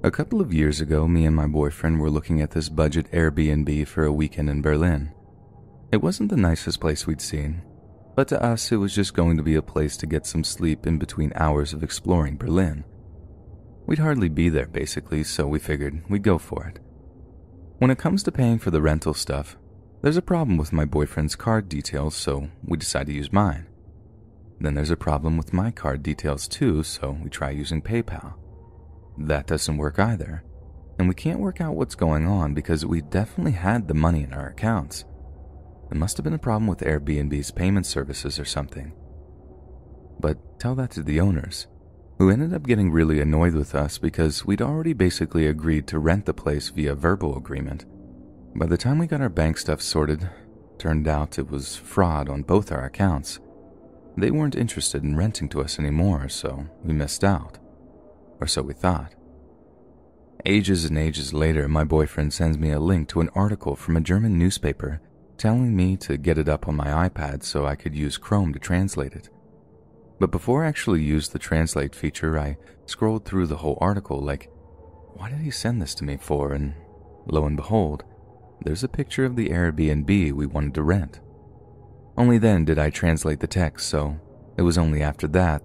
A couple of years ago, me and my boyfriend were looking at this budget Airbnb for a weekend in Berlin. It wasn't the nicest place we'd seen, but to us it was just going to be a place to get some sleep in between hours of exploring Berlin. We'd hardly be there basically, so we figured we'd go for it. When it comes to paying for the rental stuff, there's a problem with my boyfriend's card details, so we decide to use mine. Then there's a problem with my card details too, so we try using PayPal. That doesn't work either, and we can't work out what's going on because we definitely had the money in our accounts. It must have been a problem with Airbnb's payment services or something. But tell that to the owners, who ended up getting really annoyed with us because we'd already basically agreed to rent the place via verbal agreement. By the time we got our bank stuff sorted, turned out it was fraud on both our accounts. They weren't interested in renting to us anymore, so we missed out. Or so we thought. Ages and ages later, my boyfriend sends me a link to an article from a German newspaper telling me to get it up on my iPad so I could use Chrome to translate it. But before I actually used the translate feature, I scrolled through the whole article like, why did he send this to me for? And lo and behold, there's a picture of the Airbnb we wanted to rent. Only then did I translate the text, so it was only after that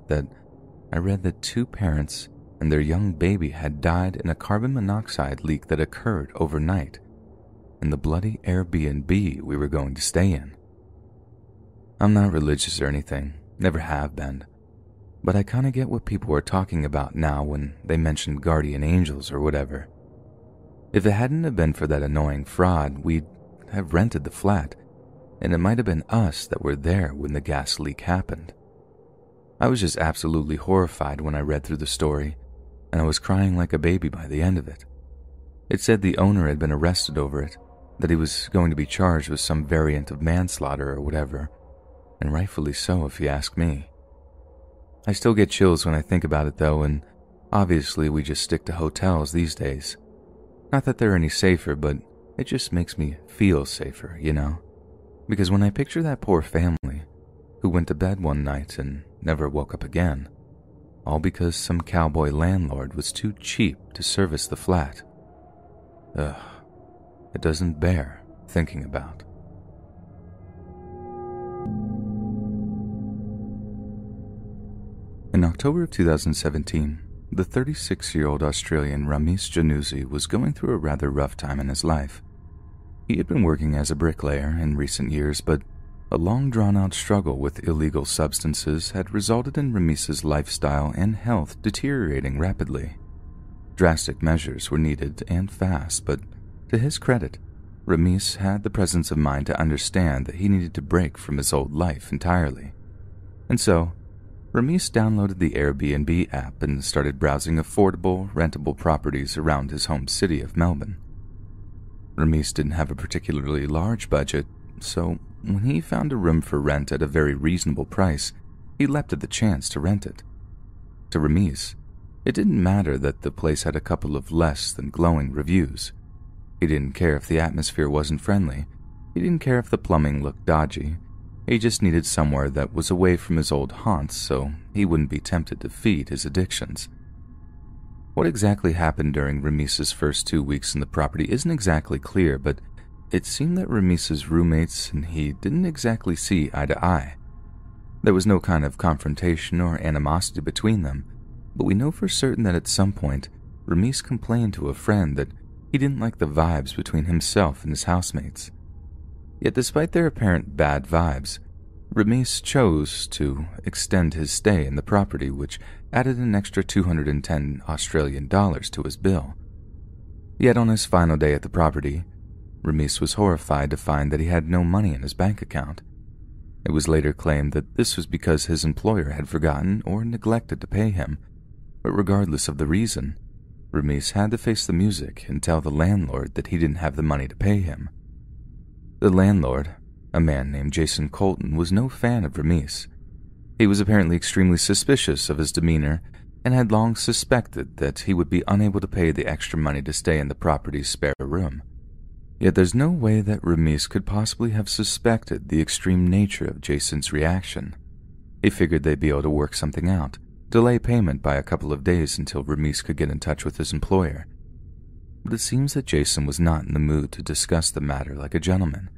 I read that two parents and their young baby had died in a carbon monoxide leak that occurred overnight in the bloody Airbnb we were going to stay in. I'm not religious or anything, never have been, but I kinda get what people are talking about now when they mention guardian angels or whatever. If it hadn't have been for that annoying fraud, we'd have rented the flat, and it might have been us that were there when the gas leak happened. I was just absolutely horrified when I read through the story, and I was crying like a baby by the end of it. It said the owner had been arrested over it, that he was going to be charged with some variant of manslaughter or whatever, and rightfully so if you ask me. I still get chills when I think about it though, and obviously we just stick to hotels these days. Not that they're any safer, but it just makes me feel safer, you know? Because when I picture that poor family who went to bed one night and never woke up again, all because some cowboy landlord was too cheap to service the flat. Ugh, it doesn't bear thinking about. In October of 2017, the 36-year-old Australian Ramesh Januzzi was going through a rather rough time in his life. He had been working as a bricklayer in recent years, but a long drawn-out struggle with illegal substances had resulted in Ramesh's lifestyle and health deteriorating rapidly. Drastic measures were needed and fast, but to his credit, Ramesh had the presence of mind to understand that he needed to break from his old life entirely. And so, Ramesh downloaded the Airbnb app and started browsing affordable, rentable properties around his home city of Melbourne. Ramesh didn't have a particularly large budget, so when he found a room for rent at a very reasonable price, he leapt at the chance to rent it. To Ramesh, it didn't matter that the place had a couple of less than glowing reviews. He didn't care if the atmosphere wasn't friendly. He didn't care if the plumbing looked dodgy. He just needed somewhere that was away from his old haunts so he wouldn't be tempted to feed his addictions. What exactly happened during Ramesh's first 2 weeks in the property isn't exactly clear, but it seemed that Ramesh's roommates and he didn't exactly see eye to eye. There was no kind of confrontation or animosity between them, but we know for certain that at some point, Ramesh complained to a friend that he didn't like the vibes between himself and his housemates. Yet despite their apparent bad vibes, Ramesh chose to extend his stay in the property, which added an extra 210 Australian dollars to his bill. Yet on his final day at the property, Ramesh was horrified to find that he had no money in his bank account. It was later claimed that this was because his employer had forgotten or neglected to pay him, but regardless of the reason, Ramesh had to face the music and tell the landlord that he didn't have the money to pay him. The landlord, a man named Jason Colton, was no fan of Ramesh. He was apparently extremely suspicious of his demeanor and had long suspected that he would be unable to pay the extra money to stay in the property's spare room. Yet there's no way that Ramesh could possibly have suspected the extreme nature of Jason's reaction. He figured they'd be able to work something out, delay payment by a couple of days until Ramis could get in touch with his employer. But it seems that Jason was not in the mood to discuss the matter like a gentleman,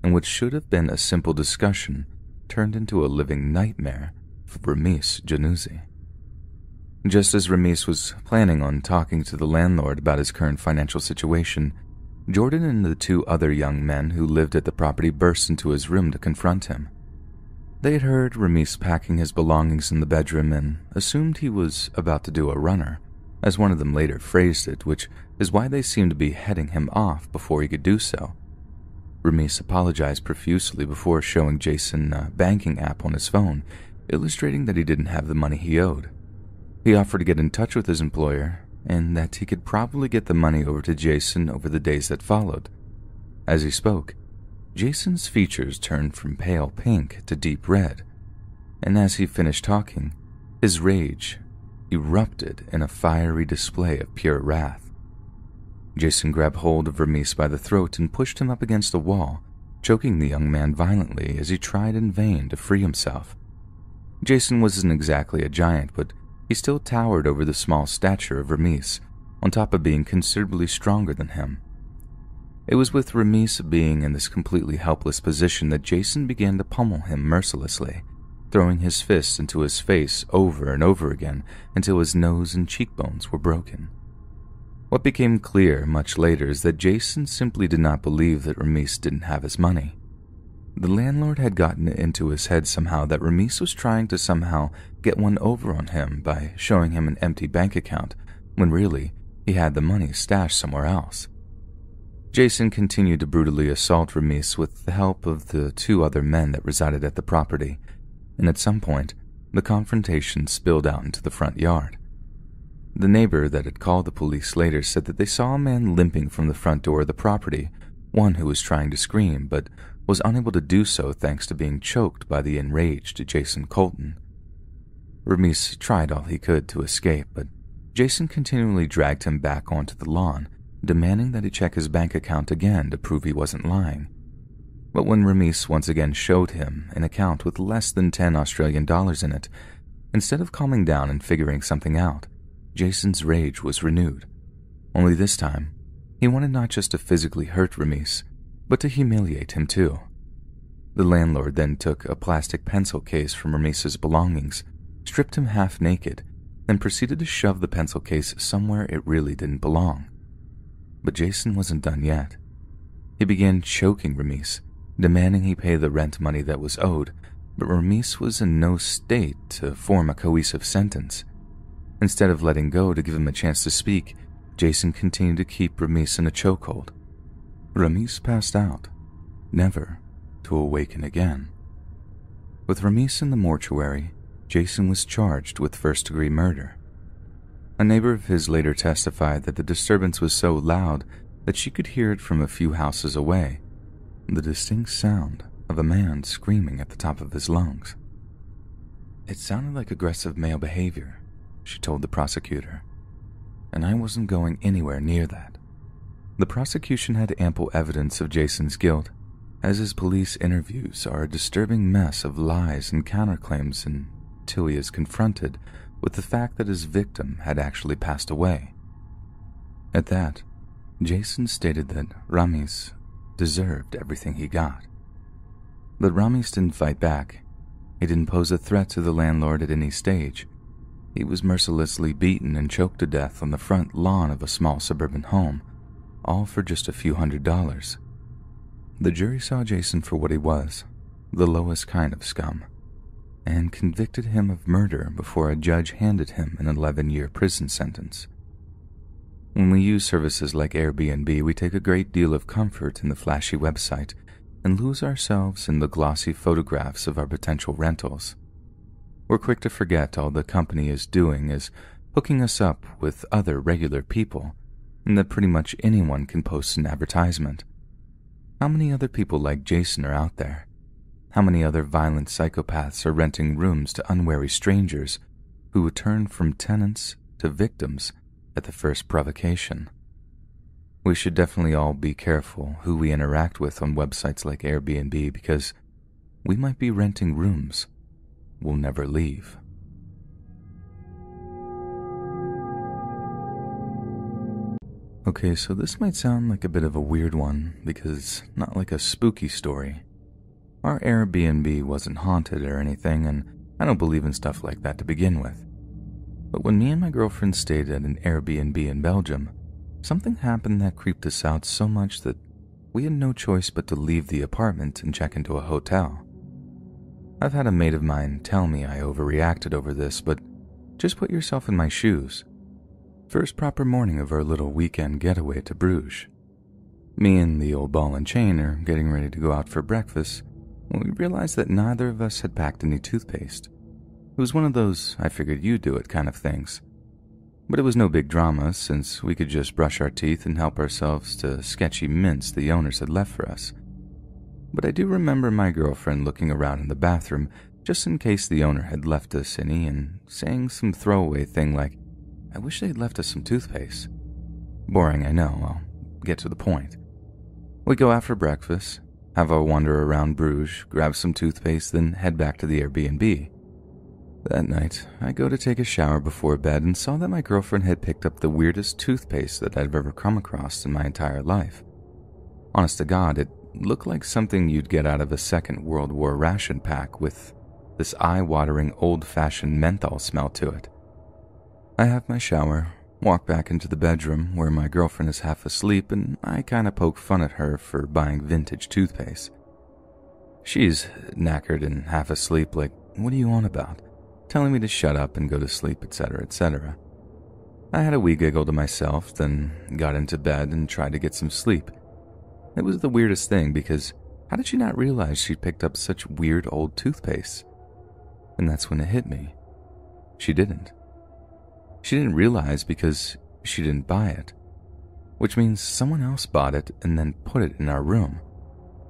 and what should have been a simple discussion turned into a living nightmare for Ramis Januzzi. Just as Ramis was planning on talking to the landlord about his current financial situation, Jordan and the two other young men who lived at the property burst into his room to confront him. They had heard Ramis packing his belongings in the bedroom and assumed he was about to do a runner, as one of them later phrased it, which is why they seemed to be heading him off before he could do so. Ramis apologized profusely before showing Jason a banking app on his phone, illustrating that he didn't have the money he owed. He offered to get in touch with his employer and that he could probably get the money over to Jason over the days that followed. As he spoke, Jason's features turned from pale pink to deep red, and as he finished talking, his rage erupted in a fiery display of pure wrath. Jason grabbed hold of Ramis by the throat and pushed him up against the wall, choking the young man violently as he tried in vain to free himself. Jason wasn't exactly a giant, but he still towered over the small stature of Ramis, on top of being considerably stronger than him. It was with Ramis being in this completely helpless position that Jason began to pummel him mercilessly, throwing his fists into his face over and over again until his nose and cheekbones were broken. What became clear much later is that Jason simply did not believe that Ramis didn't have his money. The landlord had gotten it into his head somehow that Ramis was trying to somehow get one over on him by showing him an empty bank account, when really he had the money stashed somewhere else. Jason continued to brutally assault Ramis with the help of the two other men that resided at the property, and at some point, the confrontation spilled out into the front yard. The neighbor that had called the police later said that they saw a man limping from the front door of the property, one who was trying to scream but was unable to do so thanks to being choked by the enraged Jason Colton. Ramis tried all he could to escape, but Jason continually dragged him back onto the lawn, demanding that he check his bank account again to prove he wasn't lying. But when Ramis once again showed him an account with less than 10 Australian dollars in it, instead of calming down and figuring something out, Jason's rage was renewed. Only this time, he wanted not just to physically hurt Ramis, but to humiliate him too. The landlord then took a plastic pencil case from Ramis's belongings, stripped him half naked, and proceeded to shove the pencil case somewhere it really didn't belong. But Jason wasn't done yet. He began choking Ramis, demanding he pay the rent money that was owed, but Ramis was in no state to form a cohesive sentence. Instead of letting go to give him a chance to speak, Jason continued to keep Ramis in a chokehold. Ramis passed out, never to awaken again. With Ramis in the mortuary, Jason was charged with first-degree murder. A neighbor of his later testified that the disturbance was so loud that she could hear it from a few houses away, the distinct sound of a man screaming at the top of his lungs. It sounded like aggressive male behavior, she told the prosecutor, and I wasn't going anywhere near that. The prosecution had ample evidence of Jason's guilt, as his police interviews are a disturbing mess of lies and counterclaims until he is confronted with the fact that his victim had actually passed away. At that, Jason stated that Ramis deserved everything he got. But Ramis didn't fight back. He didn't pose a threat to the landlord at any stage. He was mercilessly beaten and choked to death on the front lawn of a small suburban home, all for just a few $100s. The jury saw Jason for what he was, the lowest kind of scum, and convicted him of murder before a judge handed him an 11-year prison sentence. When we use services like Airbnb, we take a great deal of comfort in the flashy website and lose ourselves in the glossy photographs of our potential rentals. We're quick to forget all the company is doing is hooking us up with other regular people, and that pretty much anyone can post an advertisement. How many other people like Jason are out there? How many other violent psychopaths are renting rooms to unwary strangers who would turn from tenants to victims at the first provocation? We should definitely all be careful who we interact with on websites like Airbnb, because we might be renting rooms we'll never leave. Okay, so this might sound like a bit of a weird one, because not like a spooky story. Our Airbnb wasn't haunted or anything, and I don't believe in stuff like that to begin with. But when me and my girlfriend stayed at an Airbnb in Belgium, something happened that creeped us out so much that we had no choice but to leave the apartment and check into a hotel. I've had a mate of mine tell me I overreacted over this, but just put yourself in my shoes. First proper morning of our little weekend getaway to Bruges. Me and the old ball and chain are getting ready to go out for breakfast when we realized that neither of us had packed any toothpaste. It was one of those I figured you'd do it kind of things. But it was no big drama since we could just brush our teeth and help ourselves to sketchy mints the owners had left for us. But I do remember my girlfriend looking around in the bathroom just in case the owner had left us any and saying some throwaway thing like, "I wish they'd left us some toothpaste." Boring, I know, I'll get to the point. We go out for breakfast, have our wander around Bruges, grab some toothpaste, then head back to the Airbnb. That night, I go to take a shower before bed and saw that my girlfriend had picked up the weirdest toothpaste that I've ever come across in my entire life. Honest to God, it looked like something you'd get out of a Second World War ration pack with this eye-watering old-fashioned menthol smell to it. I have my shower, walk back into the bedroom where my girlfriend is half asleep, and I kinda poke fun at her for buying vintage toothpaste. She's knackered and half asleep like, "What are you on about?" telling me to shut up and go to sleep, etc., etc. I had a wee giggle to myself, then got into bed and tried to get some sleep. It was the weirdest thing because how did she not realize she'd picked up such weird old toothpaste? And that's when it hit me. She didn't. She didn't realize because she didn't buy it, which means someone else bought it and then put it in our room,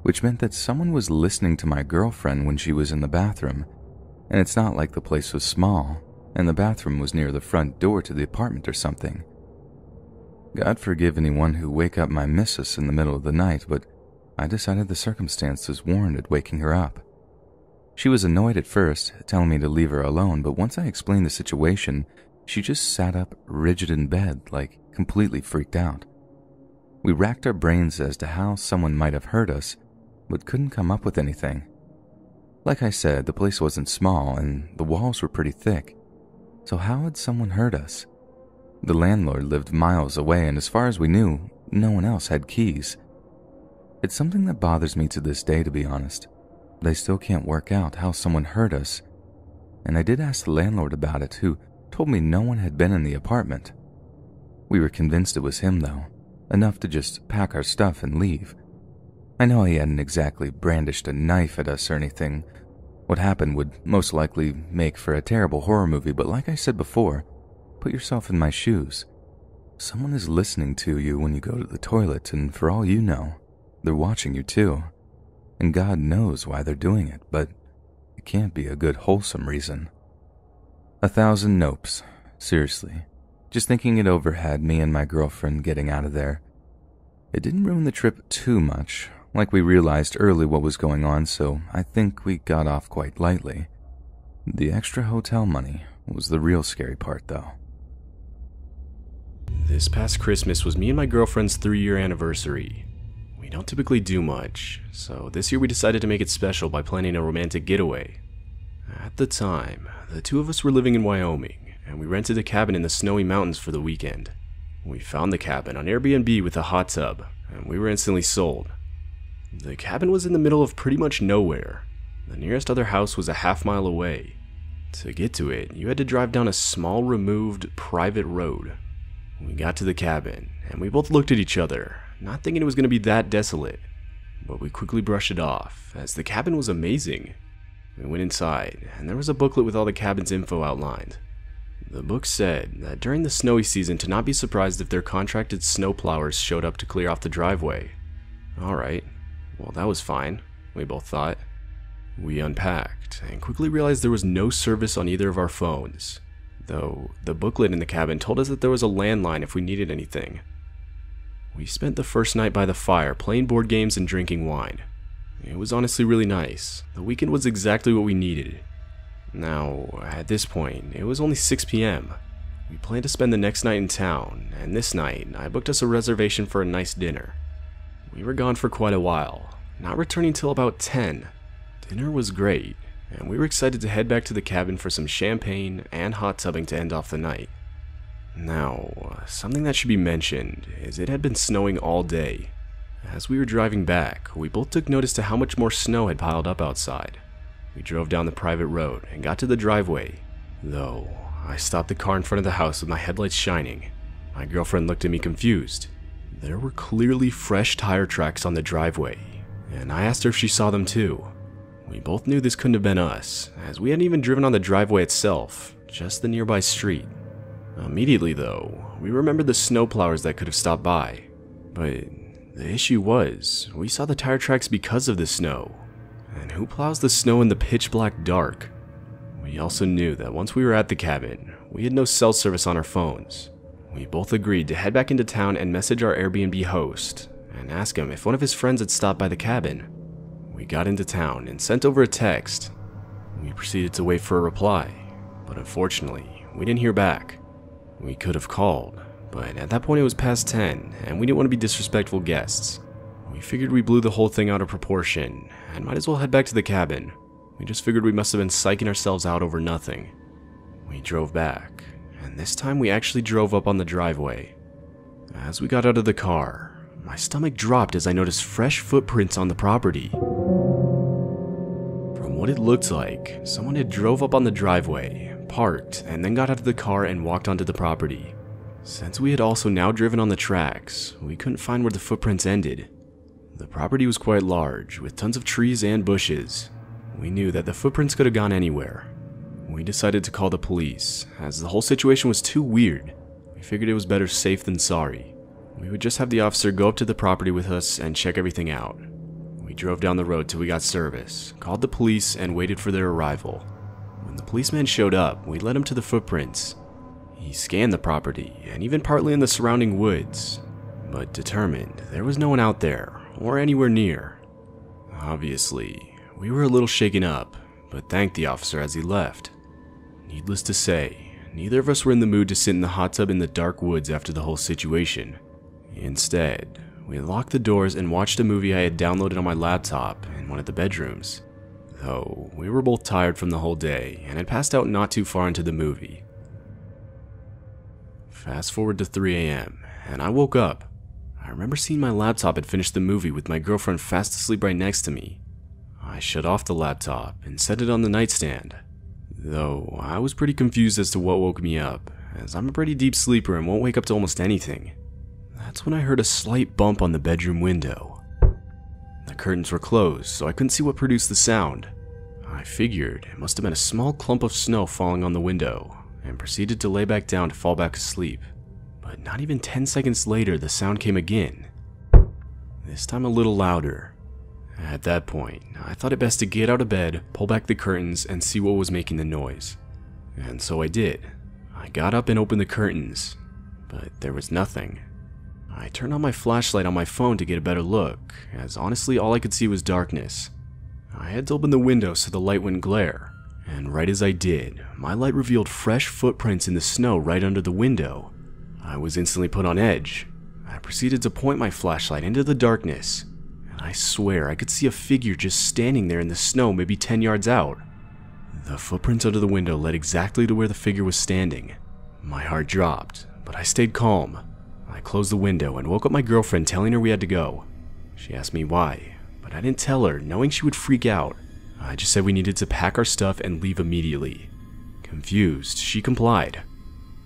which meant that someone was listening to my girlfriend when she was in the bathroom. And it's not like the place was small, and the bathroom was near the front door to the apartment or something. God forgive anyone who wake up my missus in the middle of the night, but I decided the circumstances warranted waking her up. She was annoyed at first, telling me to leave her alone, but once I explained the situation, she just sat up rigid in bed, like completely freaked out. We racked our brains as to how someone might have heard us, but couldn't come up with anything. Like I said, the place wasn't small and the walls were pretty thick. So how had someone heard us? The landlord lived miles away, and as far as we knew, no one else had keys. It's something that bothers me to this day, to be honest, but I still can't work out how someone heard us. And I did ask the landlord about it, who told me no one had been in the apartment. We were convinced it was him, though, enough to just pack our stuff and leave. I know he hadn't exactly brandished a knife at us or anything. What happened would most likely make for a terrible horror movie, but like I said before, put yourself in my shoes. Someone is listening to you when you go to the toilet, and for all you know, they're watching you too. And God knows why they're doing it, but it can't be a good wholesome reason. 1,000 nopes, seriously. Just thinking it over had me and my girlfriend getting out of there. It didn't ruin the trip too much. Like we realized early what was going on, so I think we got off quite lightly. The extra hotel money was the real scary part, though. This past Christmas was me and my girlfriend's 3-year anniversary. We don't typically do much, so this year we decided to make it special by planning a romantic getaway. At the time, the two of us were living in Wyoming, and we rented a cabin in the snowy mountains for the weekend. We found the cabin on Airbnb with a hot tub, and we were instantly sold. The cabin was in the middle of pretty much nowhere. The nearest other house was a half-mile away. To get to it, you had to drive down a small removed private road. We got to the cabin, and we both looked at each other, not thinking it was going to be that desolate. But we quickly brushed it off, as the cabin was amazing. We went inside, and there was a booklet with all the cabin's info outlined. The book said that during the snowy season to not be surprised if their contracted snowplowers showed up to clear off the driveway. Alright. Well, that was fine, we both thought. We unpacked, and quickly realized there was no service on either of our phones, though the booklet in the cabin told us that there was a landline if we needed anything. We spent the first night by the fire, playing board games and drinking wine. It was honestly really nice. The weekend was exactly what we needed. Now, at this point, it was only 6 p.m. We planned to spend the next night in town, and this night, I booked us a reservation for a nice dinner. We were gone for quite a while, not returning till about 10. Dinner was great, and we were excited to head back to the cabin for some champagne and hot tubbing to end off the night. Now, something that should be mentioned is it had been snowing all day. As we were driving back, we both took notice to how much more snow had piled up outside. We drove down the private road and got to the driveway, though I stopped the car in front of the house with my headlights shining. My girlfriend looked at me confused. There were clearly fresh tire tracks on the driveway, and I asked her if she saw them too. We both knew this couldn't have been us, as we hadn't even driven on the driveway itself, just the nearby street. Immediately though, we remembered the snowplowers that could have stopped by, but the issue was, we saw the tire tracks because of the snow, and who plows the snow in the pitch black dark? We also knew that once we were at the cabin, we had no cell service on our phones. We both agreed to head back into town and message our Airbnb host, and ask him if one of his friends had stopped by the cabin. We got into town and sent over a text. We proceeded to wait for a reply, but unfortunately, we didn't hear back. We could have called, but at that point it was past 10, and we didn't want to be disrespectful guests. We figured we blew the whole thing out of proportion, and might as well head back to the cabin. We just figured we must have been psyching ourselves out over nothing. We drove back, and this time we actually drove up on the driveway. As we got out of the car, my stomach dropped as I noticed fresh footprints on the property. From what it looked like, someone had drove up on the driveway, parked, and then got out of the car and walked onto the property. Since we had also now driven on the tracks, we couldn't find where the footprints ended. The property was quite large, with tons of trees and bushes. We knew that the footprints could have gone anywhere. We decided to call the police, as the whole situation was too weird. We figured it was better safe than sorry. We would just have the officer go up to the property with us and check everything out. We drove down the road till we got service, called the police, and waited for their arrival. When the policeman showed up, we led him to the footprints. He scanned the property, and even partly in the surrounding woods, but determined there was no one out there, or anywhere near. Obviously, we were a little shaken up, but thanked the officer as he left. Needless to say, neither of us were in the mood to sit in the hot tub in the dark woods after the whole situation. Instead, we locked the doors and watched a movie I had downloaded on my laptop in one of the bedrooms. Though, we were both tired from the whole day and had passed out not too far into the movie. Fast forward to 3 a.m., and I woke up. I remember seeing my laptop had finished the movie with my girlfriend fast asleep right next to me. I shut off the laptop and set it on the nightstand, though I was pretty confused as to what woke me up, as I'm a pretty deep sleeper and won't wake up to almost anything. That's when I heard a slight bump on the bedroom window. The curtains were closed, so I couldn't see what produced the sound. I figured it must have been a small clump of snow falling on the window, and proceeded to lay back down to fall back asleep. But not even 10 seconds later, the sound came again. This time a little louder. At that point, I thought it best to get out of bed, pull back the curtains, and see what was making the noise. And so I did. I got up and opened the curtains, but there was nothing. I turned on my flashlight on my phone to get a better look, as honestly all I could see was darkness. I had to open the window so the light wouldn't glare, and right as I did, my light revealed fresh footprints in the snow right under the window. I was instantly put on edge. I proceeded to point my flashlight into the darkness, and I swear I could see a figure just standing there in the snow maybe 10 yards out. The footprints under the window led exactly to where the figure was standing. My heart dropped, but I stayed calm. I closed the window and woke up my girlfriend, telling her we had to go. She asked me why, but I didn't tell her, knowing she would freak out. I just said we needed to pack our stuff and leave immediately. Confused, she complied.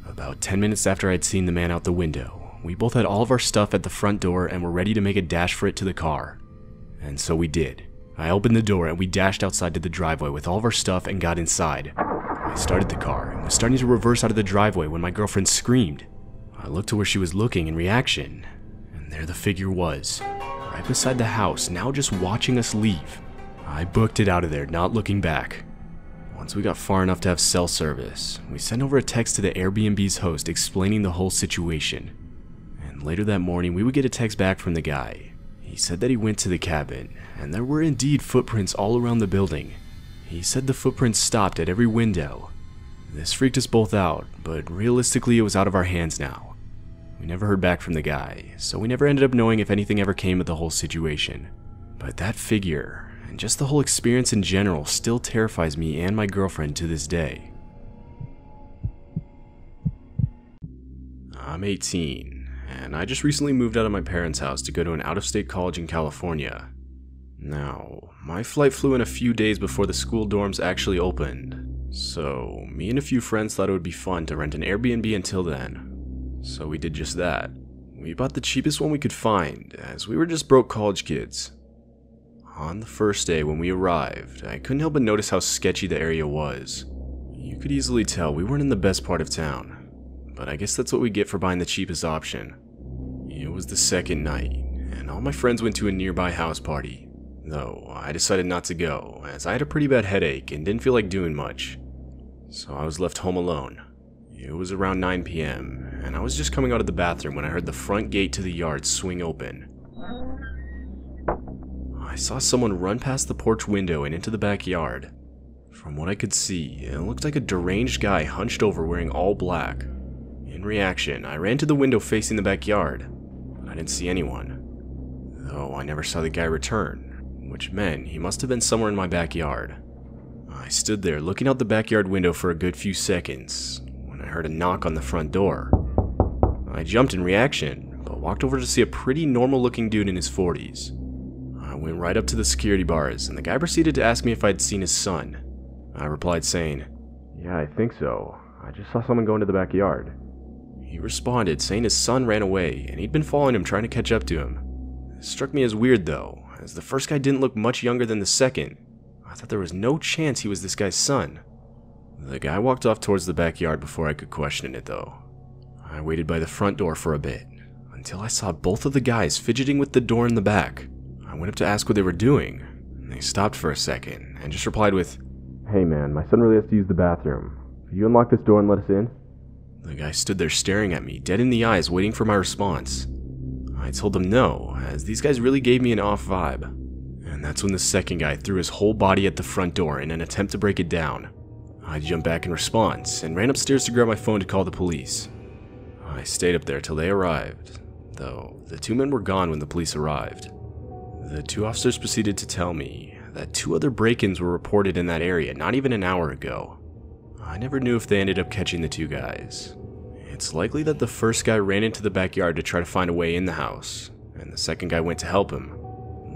About 10 minutes after I'd seen the man out the window, we both had all of our stuff at the front door and were ready to make a dash for it to the car. And so we did. I opened the door and we dashed outside to the driveway with all of our stuff and got inside. I started the car and was starting to reverse out of the driveway when my girlfriend screamed. I looked to where she was looking in reaction, and there the figure was, right beside the house, now just watching us leave. I booked it out of there, not looking back. Once we got far enough to have cell service, we sent over a text to the Airbnb's host explaining the whole situation. And later that morning, we would get a text back from the guy. He said that he went to the cabin, and there were indeed footprints all around the building. He said the footprints stopped at every window, This freaked us both out, but realistically it was out of our hands now. We never heard back from the guy, so we never ended up knowing if anything ever came of the whole situation. But that figure, and just the whole experience in general, still terrifies me and my girlfriend to this day. I'm 18, and I just recently moved out of my parents' house to go to an out-of-state college in California. Now, my flight flew in a few days before the school dorms actually opened, so me and a few friends thought it would be fun to rent an Airbnb until then. So we did just that. We bought the cheapest one we could find, as we were just broke college kids. On the first day when we arrived, I couldn't help but notice how sketchy the area was. You could easily tell we weren't in the best part of town, but I guess that's what we get for buying the cheapest option. It was the second night, and all my friends went to a nearby house party, though I decided not to go, as I had a pretty bad headache and didn't feel like doing much. So I was left home alone. It was around 9 p.m., and I was just coming out of the bathroom when I heard the front gate to the yard swing open. I saw someone run past the porch window and into the backyard. From what I could see, it looked like a deranged guy hunched over wearing all black. In reaction, I ran to the window facing the backyard, but I didn't see anyone. Though I never saw the guy return, which meant he must have been somewhere in my backyard. I stood there looking out the backyard window for a good few seconds when I heard a knock on the front door. I jumped in reaction, but walked over to see a pretty normal looking dude in his 40s. I went right up to the security bars, and the guy proceeded to ask me if I'd seen his son. I replied saying, "Yeah, I think so. I just saw someone go into the backyard." He responded saying his son ran away, and he'd been following him trying to catch up to him. It struck me as weird though, as the first guy didn't look much younger than the second. I thought there was no chance he was this guy's son. The guy walked off towards the backyard before I could question it though. I waited by the front door for a bit, until I saw both of the guys fidgeting with the door in the back. I went up to ask what they were doing, and they stopped for a second, and just replied with, "Hey man, my son really has to use the bathroom. Could you unlock this door and let us in?" The guy stood there staring at me, dead in the eyes, waiting for my response. I told them no, as these guys really gave me an off vibe. And that's when the second guy threw his whole body at the front door in an attempt to break it down. I jumped back in response, and ran upstairs to grab my phone to call the police. I stayed up there till they arrived, though the two men were gone when the police arrived. The two officers proceeded to tell me that 2 other break-ins were reported in that area not even an hour ago. I never knew if they ended up catching the 2 guys. It's likely that the first guy ran into the backyard to try to find a way in the house, and the second guy went to help him.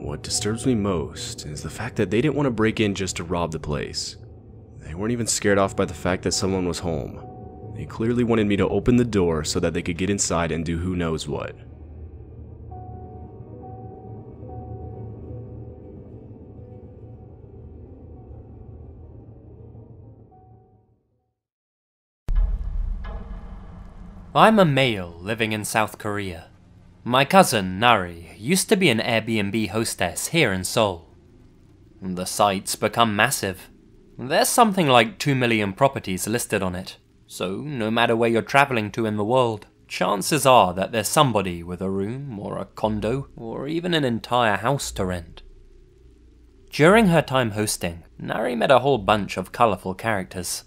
What disturbs me most is the fact that they didn't want to break in just to rob the place. They weren't even scared off by the fact that someone was home. They clearly wanted me to open the door so that they could get inside and do who knows what. I'm a male living in South Korea. My cousin, Nari, used to be an Airbnb hostess here in Seoul. The site's become massive. There's something like 2 million properties listed on it, so no matter where you're traveling to in the world, chances are that there's somebody with a room or a condo or even an entire house to rent. During her time hosting, Nari met a whole bunch of colourful characters.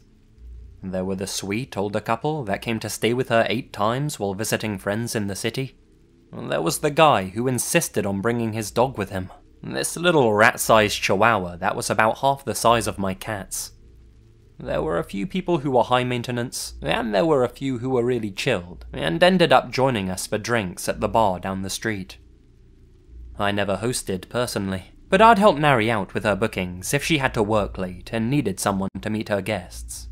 There were the sweet older couple that came to stay with her 8 times while visiting friends in the city. There was the guy who insisted on bringing his dog with him, this little rat-sized chihuahua that was about half the size of my cat's. There were a few people who were high maintenance, and there were a few who were really chilled, and ended up joining us for drinks at the bar down the street. I never hosted personally, but I'd help Nari out with her bookings if she had to work late and needed someone to meet her guests.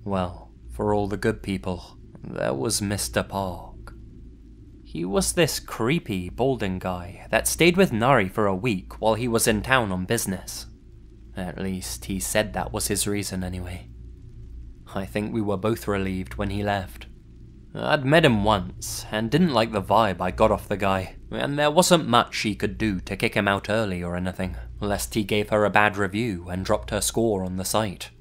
Well, for all the good people, there was Mr. Park. He was this creepy, balding guy that stayed with Nari for a week while he was in town on business. At least, he said that was his reason anyway. I think we were both relieved when he left. I'd met him once, and didn't like the vibe I got off the guy, and there wasn't much she could do to kick him out early or anything, lest he gave her a bad review and dropped her score on the site.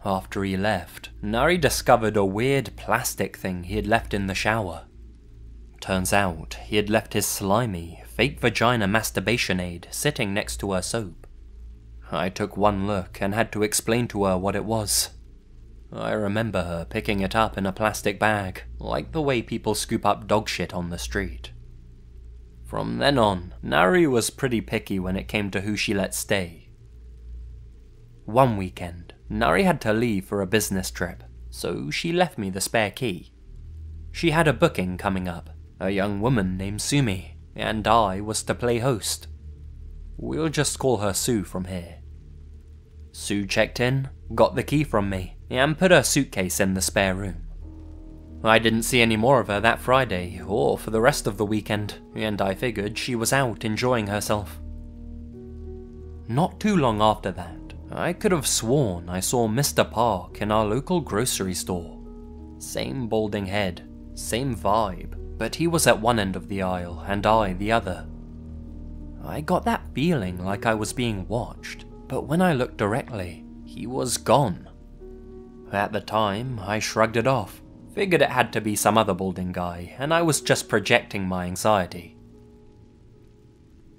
After he left, Nari discovered a weird plastic thing he had left in the shower. Turns out, he had left his slimy, fake vagina masturbation aid sitting next to her soap. I took one look and had to explain to her what it was. I remember her picking it up in a plastic bag, like the way people scoop up dog shit on the street. From then on, Nari was pretty picky when it came to who she let stay. One weekend, Nari had to leave for a business trip, so she left me the spare key. She had a booking coming up, a young woman named Sumi, and I was to play host. We'll just call her Sue from here. Sue checked in, got the key from me, and put her suitcase in the spare room. I didn't see any more of her that Friday, or for the rest of the weekend, and I figured she was out enjoying herself. Not too long after that, I could have sworn I saw Mr. Park in our local grocery store. Same balding head, same vibe, but he was at one end of the aisle and I the other. I got that feeling like I was being watched, but when I looked directly, he was gone. At the time, I shrugged it off, figured it had to be some other balding guy, and I was just projecting my anxiety.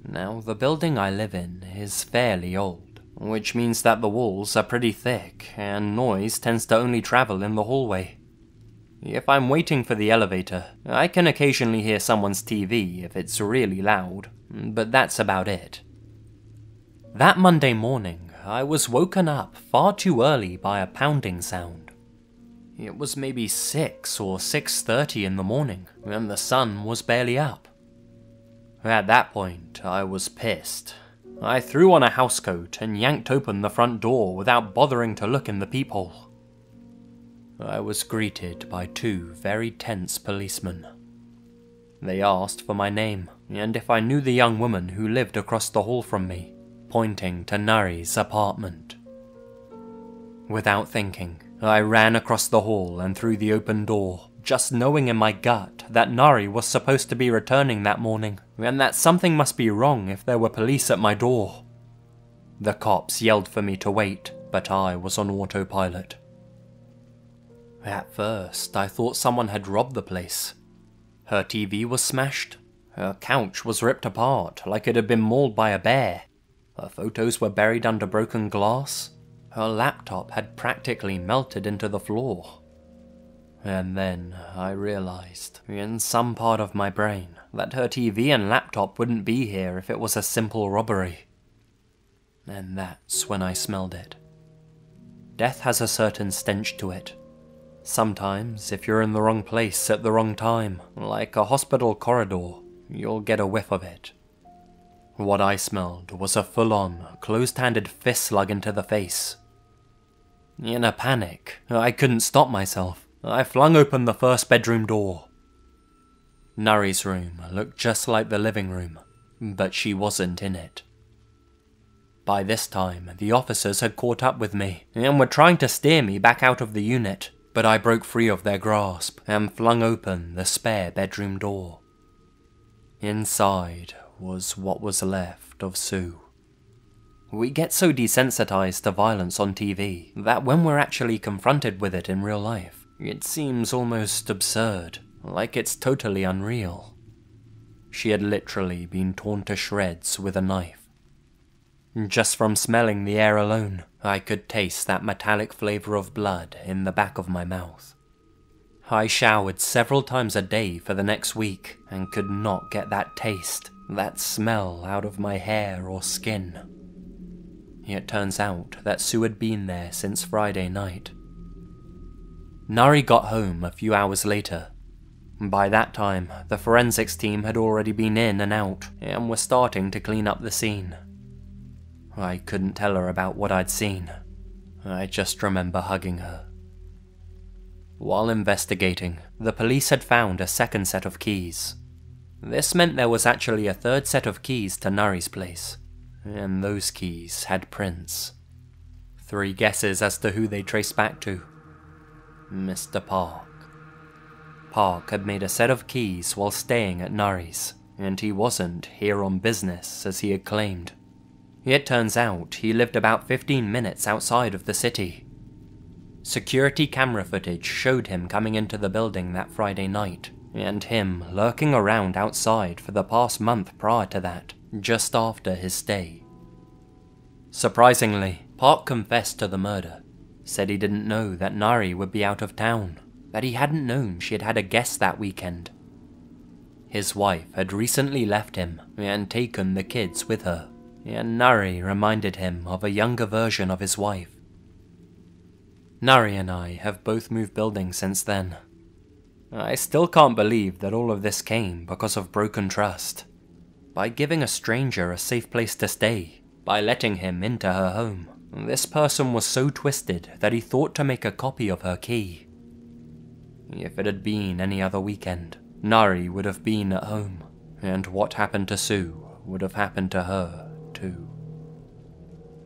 Now, the building I live in is fairly old, which means that the walls are pretty thick, and noise tends to only travel in the hallway. If I'm waiting for the elevator, I can occasionally hear someone's TV if it's really loud, but that's about it. That Monday morning, I was woken up far too early by a pounding sound. It was maybe 6 or 6:30 in the morning, and the sun was barely up. At that point, I was pissed. I threw on a housecoat and yanked open the front door without bothering to look in the peephole. I was greeted by 2 very tense policemen. They asked for my name, and if I knew the young woman who lived across the hall from me, pointing to Nari's apartment. Without thinking, I ran across the hall and through the open door, just knowing in my gut that Nari was supposed to be returning that morning, and that something must be wrong if there were police at my door. The cops yelled for me to wait, but I was on autopilot. At first, I thought someone had robbed the place. Her TV was smashed, her couch was ripped apart like it had been mauled by a bear, her photos were buried under broken glass, her laptop had practically melted into the floor. And then I realized, in some part of my brain, that her TV and laptop wouldn't be here if it was a simple robbery. And that's when I smelled it. Death has a certain stench to it. Sometimes, if you're in the wrong place at the wrong time, like a hospital corridor, you'll get a whiff of it. What I smelled was a full-on, closed-handed fist slug into the face. In a panic, I couldn't stop myself. I flung open the first bedroom door. Nari's room looked just like the living room, but she wasn't in it. By this time, the officers had caught up with me and were trying to steer me back out of the unit, but I broke free of their grasp and flung open the spare bedroom door. Inside was what was left of Sue. We get so desensitized to violence on TV that when we're actually confronted with it in real life, it seems almost absurd, like it's totally unreal. She had literally been torn to shreds with a knife. Just from smelling the air alone, I could taste that metallic flavor of blood in the back of my mouth. I showered several times a day for the next week and could not get that taste, that smell out of my hair or skin. It turns out that Sue had been there since Friday night. Nari got home a few hours later. By that time, the forensics team had already been in and out and were starting to clean up the scene. I couldn't tell her about what I'd seen. I just remember hugging her. While investigating, the police had found a second set of keys. This meant there was actually a third set of keys to Nari's place, and those keys had prints. 3 guesses as to who they traced back to. Mr. Park. Park had made a set of keys while staying at Nari's, and he wasn't here on business as he had claimed. It turns out he lived about 15 minutes outside of the city. Security camera footage showed him coming into the building that Friday night, and him lurking around outside for the past month prior to that, just after his stay. Surprisingly, Park confessed to the murder. said he didn't know that Nari would be out of town, that he hadn't known she had had a guest that weekend. His wife had recently left him and taken the kids with her, and Nari reminded him of a younger version of his wife. Nari and I have both moved buildings since then. I still can't believe that all of this came because of broken trust. By giving a stranger a safe place to stay, by letting him into her home, this person was so twisted that he thought to make a copy of her key. If it had been any other weekend, Nari would have been at home, and what happened to Sue would have happened to her too.